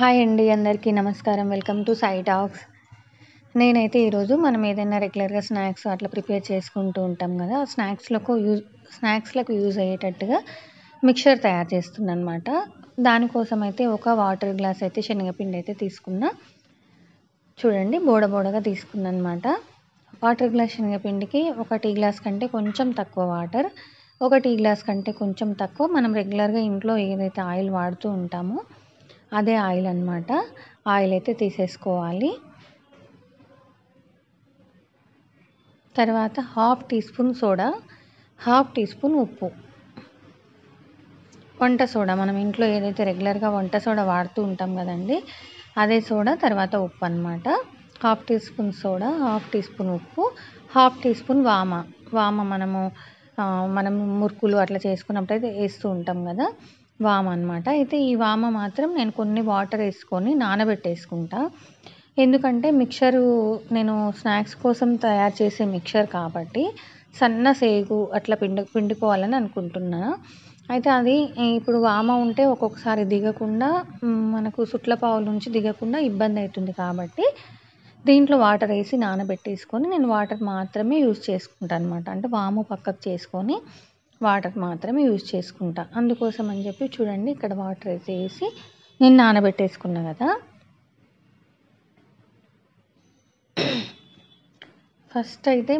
Hi అండి, అందరికీ నమస్కారం. Welcome to Sai talks. నేనైతే ఈరోజు మనం ఏదైనా రెగ్యులర్గా స్నాక్స్ అట్లా ప్రిపేర్ చేసుకుంటూ ఉంటాం కదా. స్నాక్స్లకు యూజ్ అయ్యేటట్టుగా మిక్చర్ తయారు చేస్తున్నాను అనమాట. దానికోసం అయితే ఒక వాటర్ గ్లాస్ అయితే శనగపిండి అయితే తీసుకున్నా. చూడండి, బోడగా తీసుకున్నా అనమాట. వాటర్ గ్లాస్ శనగపిండికి ఒక టీ గ్లాస్ కంటే కొంచెం తక్కువ వాటర్, ఒక టీ గ్లాస్ కంటే కొంచెం తక్కువ మనం రెగ్యులర్గా ఇంట్లో ఏదైతే ఆయిల్ వాడుతూ ఉంటామో అదే ఆయిల్ అనమాట. ఆయిల్ అయితే తీసేసుకోవాలి. తర్వాత half teaspoon soda, half teaspoon ఉప్పు, వంట సోడా మనం ఇంట్లో ఏదైతే రెగ్యులర్గా వంట సోడా వాడుతూ ఉంటాం కదండి, అదే సోడా. తర్వాత ఉప్పు అనమాట. Half teaspoon soda, half teaspoon ఉప్పు, హాఫ్ టీ స్పూన్ వామ మనం మురుకులు అట్లా చేసుకున్నప్పుడు అయితే వేస్తూ ఉంటాం కదా, వామ అనమాట. అయితే ఈ వామ మాత్రం నేను కొన్ని వాటర్ వేసుకొని నానబెట్టేసుకుంటా. ఎందుకంటే మిక్చరు నేను స్నాక్స్ కోసం తయారు చేసే మిక్చర్ కాబట్టి సన్న సేగు అట్లా పిండుకోవాలని అనుకుంటున్నా. అయితే అది ఇప్పుడు వామ ఉంటే ఒక్కొక్కసారి దిగకుండా మనకు సుట్లపావు నుంచి దిగకుండా ఇబ్బంది అవుతుంది కాబట్టి దీంట్లో వాటర్ వేసి నానబెట్టేసుకొని నేను వాటర్ మాత్రమే యూజ్ చేసుకుంటాను అనమాట. అంటే వాము పక్కకు చేసుకొని వాటర్ మాత్రమే యూజ్ చేసుకుంటా. అందుకోసం అని చెప్పి చూడండి, ఇక్కడ వాటర్ అయితే వేసి నేను నానబెట్టేసుకున్నా కదా. ఫస్ట్ అయితే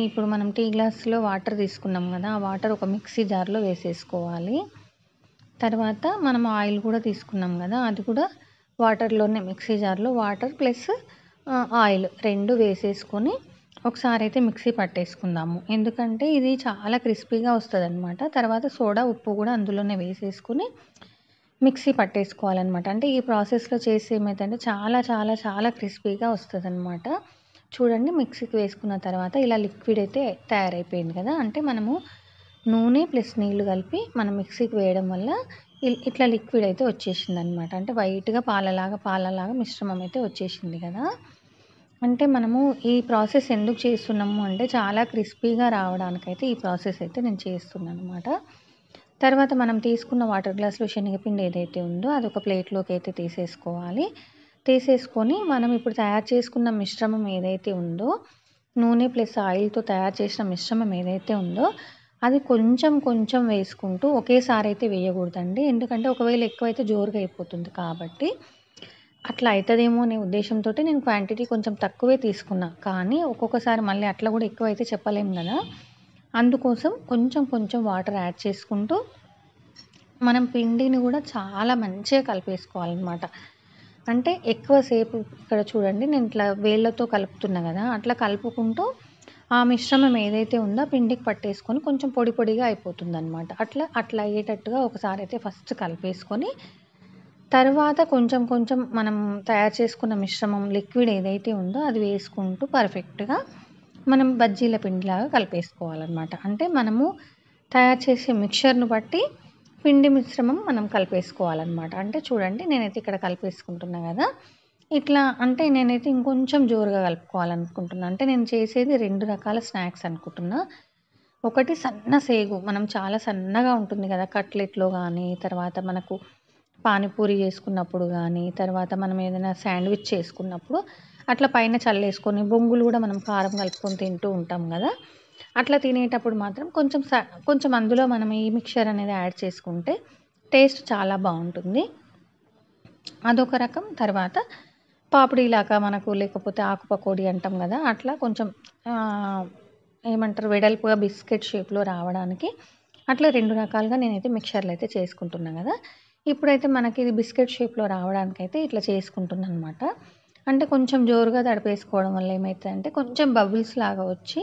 ఇప్పుడు మనం టీ గ్లాస్లో వాటర్ తీసుకున్నాం కదా, ఆ వాటర్ ఒక మిక్సీ జార్లో వేసేసుకోవాలి. తర్వాత మనం ఆయిల్ కూడా తీసుకున్నాం కదా, అది కూడా వాటర్లోనే మిక్సీ జార్లో వాటర్ ప్లస్ ఆయిల్ రెండు వేసేసుకొని ఒకసారి అయితే మిక్సీ పట్టేసుకుందాము. ఎందుకంటే ఇది చాలా క్రిస్పీగా వస్తుంది అనమాట. తర్వాత సోడా ఉప్పు కూడా అందులోనే వేసేసుకుని మిక్సీ పట్టేసుకోవాలన్నమాట. అంటే ఈ ప్రాసెస్లో చేసి ఏమైందంటే చాలా చాలా చాలా క్రిస్పీగా వస్తుంది అనమాట. చూడండి, మిక్సీకి వేసుకున్న తర్వాత ఇలా లిక్విడ్ అయితే తయారైపోయింది కదా. అంటే మనము నూనె ప్లస్ నీళ్లు కలిపి మనం మిక్సీకి వేయడం వల్ల ఇట్లా లిక్విడ్ అయితే వచ్చేసింది అనమాట. అంటే వైట్గా పాలలాగా మిశ్రమం అయితే వచ్చేసింది కదా. అంటే మనము ఈ ప్రాసెస్ ఎందుకు చేస్తున్నాము అంటే చాలా క్రిస్పీగా రావడానికైతే ఈ ప్రాసెస్ అయితే నేను చేస్తున్నాను అనమాట. తర్వాత మనం తీసుకున్న వాటర్ గ్లాస్లో శనగపిండి ఏదైతే ఉందో అది ఒక ప్లేట్లోకి అయితే తీసేసుకొని మనం ఇప్పుడు తయారు చేసుకున్న మిశ్రమం ఏదైతే ఉందో, నూనె ప్లస్ ఆయిల్తో తయారు చేసిన మిశ్రమం ఏదైతే ఉందో అది కొంచెం కొంచెం వేసుకుంటూ ఒకేసారి అయితే వేయకూడదండి. ఎందుకంటే ఒకవేళ ఎక్కువైతే జోరుగా అయిపోతుంది కాబట్టి అట్లా అవుతుందేమో అనే ఉద్దేశంతో నేను క్వాంటిటీ కొంచెం తక్కువే తీసుకున్నా. కానీ ఒక్కొక్కసారి మళ్ళీ అట్లా కూడా ఎక్కువ అయితే చెప్పలేము కదా. అందుకోసం కొంచెం కొంచెం వాటర్ యాడ్ చేసుకుంటూ మనం పిండిని కూడా చాలా మంచిగా కలిపేసుకోవాలన్నమాట. అంటే ఎక్కువసేపు ఇక్కడ చూడండి, నేను ఇట్లా వేళ్ళతో కలుపుతున్నా కదా, అట్లా కలుపుకుంటూ ఆ మిశ్రమం ఏదైతే ఉందో పిండికి పట్టేసుకొని కొంచెం పొడిగా అయిపోతుంది అనమాట. అట్లా అయ్యేటట్టుగా ఒకసారి అయితే ఫస్ట్ కలిపేసుకొని తర్వాత కొంచెం కొంచెం మనం తయారు చేసుకున్న మిశ్రమం లిక్విడ్ ఏదైతే ఉందో అది వేసుకుంటూ పర్ఫెక్ట్గా మనం బజ్జీల పిండిలాగా కలిపేసుకోవాలన్నమాట. అంటే మనము తయారు చేసే మిక్చర్ను బట్టి పిండి మిశ్రమం మనం కలిపేసుకోవాలన్నమాట. అంటే చూడండి, నేనైతే ఇక్కడ కలిపేసుకుంటున్నా కదా. ఇట్లా అంటే నేనైతే ఇంకొంచెం జోరుగా కలుపుకోవాలనుకుంటున్నా. అంటే నేను చేసేది 2 రకాల స్నాక్స్ అనుకుంటున్నా. ఒకటి సన్న సేగు, మనం చాలా సన్నగా ఉంటుంది కదా కట్లెట్లో కానీ, తర్వాత మనకు పానీపూరి చేసుకున్నప్పుడు కానీ, తర్వాత మనం ఏదైనా శాండ్విచ్ చేసుకున్నప్పుడు అట్లా పైన చల్లేసుకొని బొంగులు కూడా మనం కారం కలుపుకొని తింటూ ఉంటాం కదా. అట్లా తినేటప్పుడు మాత్రం కొంచెం అందులో మనం ఈ మిక్చర్ అనేది యాడ్ చేసుకుంటే టేస్ట్ చాలా బాగుంటుంది. అదొక రకం. తర్వాత పాపిడీలాగా మనకు, లేకపోతే ఆకు పకోడీ అంటాం కదా, అట్లా కొంచెం ఏమంటారు వెడల్పుగా బిస్కెట్ షేప్లో రావడానికి అట్లా 2 రకాలుగా నేనైతే మిక్చర్లు అయితే చేసుకుంటున్నాను కదా. ఇప్పుడైతే మనకి ఇది బిస్కెట్ షేప్లో రావడానికైతే ఇట్లా చేసుకుంటున్నాను అనమాట. అంటే కొంచెం జోరుగా తడిపేసుకోవడం వల్ల ఏమవుతుందంటే కొంచెం బబుల్స్ లాగా వచ్చి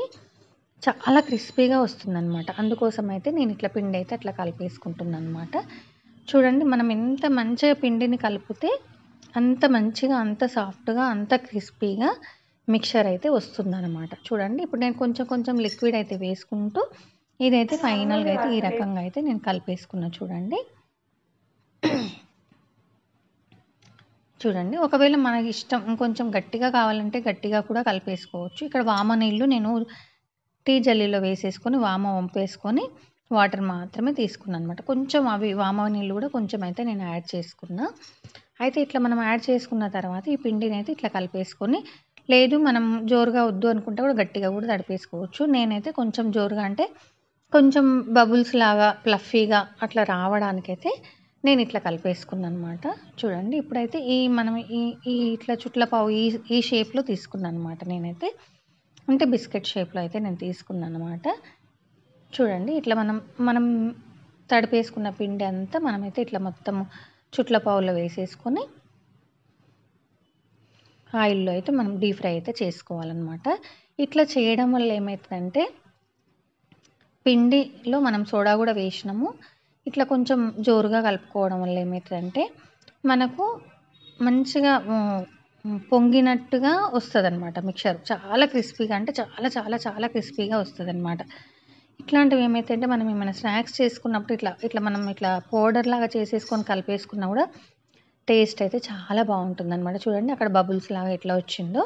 చాలా క్రిస్పీగా వస్తుందన్నమాట. అందుకోసం అయితే నేను ఇట్లా పిండి అయితే అట్లా కలిపేసుకుంటున్నాను అనమాట. చూడండి, మనం ఎంత మంచిగా పిండిని కలిపితే అంత మంచిగా, అంత సాఫ్ట్గా, అంత క్రిస్పీగా మిక్చర్ అయితే వస్తుందన్నమాట. చూడండి, ఇప్పుడు నేను కొంచెం కొంచెం లిక్విడ్ అయితే వేసుకుంటూ ఇదైతే ఫైనల్గా అయితే ఈ రకంగా అయితే నేను కలిపేసుకున్నా. చూడండి, ఒకవేళ మనకి ఇష్టం ఇంకొంచెం గట్టిగా కావాలంటే గట్టిగా కూడా కలిపేసుకోవచ్చు. ఇక్కడ వామ నీళ్ళు నేను టీ జల్లీలో వేసేసుకొని వామ వంపేసుకొని వాటర్ మాత్రమే తీసుకున్నాను అనమాట. కొంచెం అవి వామ నీళ్ళు కూడా కొంచెం అయితే నేను యాడ్ చేసుకున్నా. అయితే ఇట్లా మనం యాడ్ చేసుకున్న తర్వాత ఈ పిండిని అయితే ఇట్లా కలిపేసుకొని, లేదు మనం జోరుగా వద్దు అనుకుంటే కూడా గట్టిగా కూడా తడిపేసుకోవచ్చు. నేనైతే కొంచెం జోరుగా అంటే కొంచెం బబుల్స్ లాగా ఫ్లఫీగా అట్లా రావడానికైతే నేను ఇట్లా కలిపేసుకున్నానమాట. చూడండి ఇప్పుడైతే మనం ఈ ఈ ఇట్లా చుట్ల పావు ఈ షేప్‌లో తీసుకున్నాననమాట నేనైతే. అంటే బిస్కెట్ షేప్‌లో అయితే నేను తీసుకున్నాననమాట. చూడండి ఇట్లా మనం తడిపేసుకున్న పిండి అంతా మనమైతే ఇట్లా మొత్తం చుట్ల పావులో వేసేసుకొని ఆయిల్‌లో అయితే మనం డీప్ ఫ్రై అయితే చేసుకోవాలనమాట. ఇట్లా చేయడం వల్ల ఏమైతదంటే పిండిలో మనం సోడా కూడా వేసినాము. ఇట్లా కొంచెం జోరుగా కలుపుకోవడం వల్ల ఏమైతదంటే మనకు మంచిగా పొంగినట్టుగా వస్తదనమాట మిక్చర్. చాలా క్రిస్పీగా అంటే చాలా చాలా చాలా క్రిస్పీగా వస్తదనమాట. ఇట్లాంటివి ఏమైతాయంటే మనం ఏమైనా స్నాక్స్ చేసుకున్నప్పుడు ఇట్లా మనం ఇట్లా పౌడర్ లాగా చేసేసుకొని కలిపేసుకున్నా కూడా టేస్ట్ అయితే చాలా బాగుంటుందనమాట. చూడండి అక్కడ బబుల్స్ లాగా ఎట్లా వచ్చిందో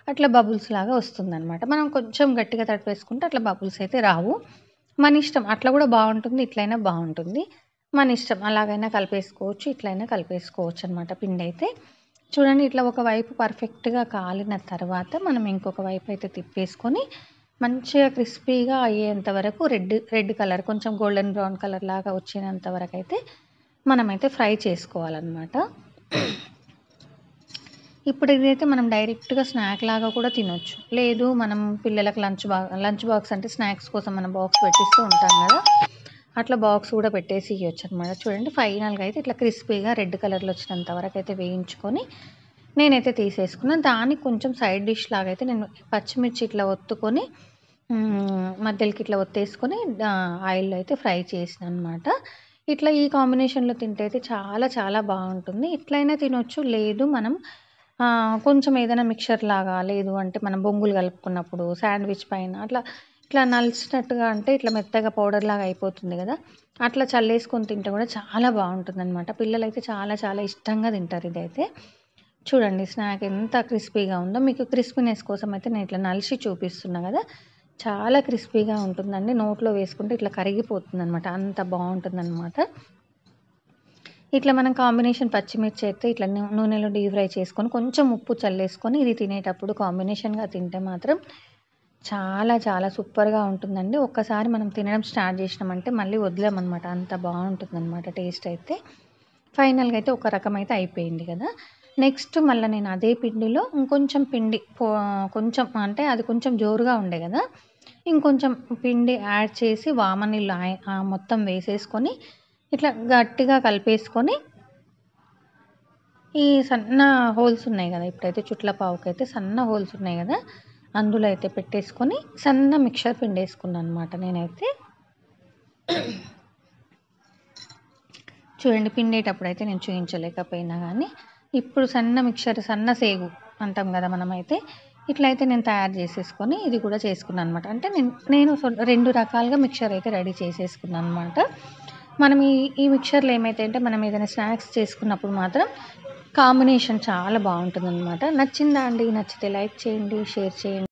అట్లా బబుల్స్ లాగా వస్తుందనమాట. మనం కొంచెం గట్టిగా తడిపేసుకుంటే అట్లా బబుల్స్ అయితే రావు. మన ఇష్టం అట్లా కూడా బాగుంటుంది, ఇట్లయినా బాగుంటుంది. మన ఇష్టం అలాగైనా కలిపేసుకోవచ్చు, ఇట్లయినా కలిపేసుకోవచ్చు అనమాట పిండి అయితే. చూడండి ఇట్లా ఒక వైపు పర్ఫెక్ట్‌గా కాలిన తర్వాత మనం ఇంకొక వైపు అయితే తిప్పేసుకొని మంచిగా క్రిస్పీగా అయ్యేంత వరకు రెడ్ కలర్ కొంచెం గోల్డెన్ బ్రౌన్ కలర్ లాగా వచ్చేంత వరకు అయితే మనమైతే ఫ్రై చేసుకోవాలన్నమాట. ఇప్పుడు ఇదైతే మనం డైరెక్ట్‌గా స్నాక్ లాగా కూడా తినొచ్చు. లేదు మనం పిల్లలకు లంచ్ బాక్స్ అంటే స్నాక్స్ కోసం మనం బాక్స్ పెట్టిస్తూ ఉంటాం కదా! అట్లా బాక్స్ కూడా పెట్టేసి ఇయ్యొచ్చనమాట. చూడండి ఫైనల్‌గా అయితే ఇట్లా క్రిస్పీగా రెడ్ కలర్‌లో వచ్చినంత వరకు అయితే వేయించుకొని నేనైతే తీసేసుకున్నాను. దానికి కొంచెం సైడ్ డిష్ లాగా అయితే నేను పచ్చిమిర్చి ఇట్లా ఒత్తుకొని మధ్యలోకి ఇట్లా ఒత్తేసుకొని ఆయిల్‌లో అయితే ఫ్రై చేసినాననమాట. ఇట్లా ఈ కాంబినేషన్‌లో తింటే అయితే చాలా చాలా బాగుంటుంది. ఇట్లైనా తినొచ్చు. లేదు మనం కొంచెం ఏదైనా మిక్చర్ లాగా లేదు అంటే మనం బొంగులు కలుపుకున్నప్పుడు శాండ్విచ్ పైన ఇట్లా నలిచినట్టుగా అంటే ఇట్లా మెత్తగా పౌడర్ లాగా అయిపోతుంది కదా! అట్లా చల్లేసుకొని తింటే కూడా చాలా బాగుంటుందనమాట. పిల్లలైతే చాలా చాలా ఇష్టంగా తింటారు ఇదైతే. చూడండి స్నాక్ ఎంత క్రిస్పీగా ఉందో. మీకు క్రిస్పీనెస్ కోసం అయితే నేను ఇట్లా నలిచి చూపిస్తున్నా కదా! చాలా క్రిస్పీగా ఉంటుందండి. నోట్లో వేసుకుంటే ఇట్లా కరిగిపోతుందనమాట. అంత బాగుంటుందనమాట. ఇట్లా మనం కాంబినేషన్ పచ్చిమిర్చి అయితే ఇట్లా నూనెలో డీప్ ఫ్రై చేసుకొని కొంచెం ఉప్పు చల్లేసుకొని ఇది తినేటప్పుడు కాంబినేషన్‌గా తింటే మాత్రం చాలా చాలా సూపర్‌గా ఉంటుందండి. ఒక్కసారి మనం తినడం స్టార్ట్ చేసినామంటే మళ్ళీ వదలమనమాట. అంత బాగుంటుందనమాట టేస్ట్ అయితే. ఫైనల్‌గా అయితే ఒక రకమైతే అయిపోయింది కదా! నెక్స్ట్ మళ్ళీ నేను అదే పిండిలో ఇంకొంచెం పిండి కొంచెం అంటే అది కొంచెం జోరుగా ఉండే కదా! ఇంకొంచెం పిండి యాడ్ చేసి వామనీళ్ళు మొత్తం వేసేసుకొని ఇట్లా గట్టిగా కలిపేసుకొని ఈ సన్న హోల్స్ ఉన్నాయి కదా! ఇప్పుడైతే చుట్ల పావుకైతే సన్న హోల్స్ ఉన్నాయి కదా! అందులో అయితే పెట్టేసుకొని సన్న మిక్చర్ పిండేసుకున్నాను అనమాట నేనైతే. చూడండి పిండేటప్పుడు అయితే నేను చూయించలేకపోయినా కానీ ఇప్పుడు సన్న సేగు అంటాం కదా మనమైతే ఇట్లయితే నేను తయారు చేసేసుకొని ఇది కూడా చేసుకున్నాను అనమాట. అంటే నేను 2 రకాలుగా మిక్చర్ అయితే రెడీ చేసేసుకున్నాను అనమాట. మనం ఈ మిక్చర్‌లో ఏమైతాయంటే మనం ఏదైనా స్నాక్స్ చేసుకున్నప్పుడు మాత్రం కాంబినేషన్ చాలా బాగుంటుందనమాట. నచ్చిందా అండి? నచ్చితే లైక్ చేయండి, షేర్ చేయండి.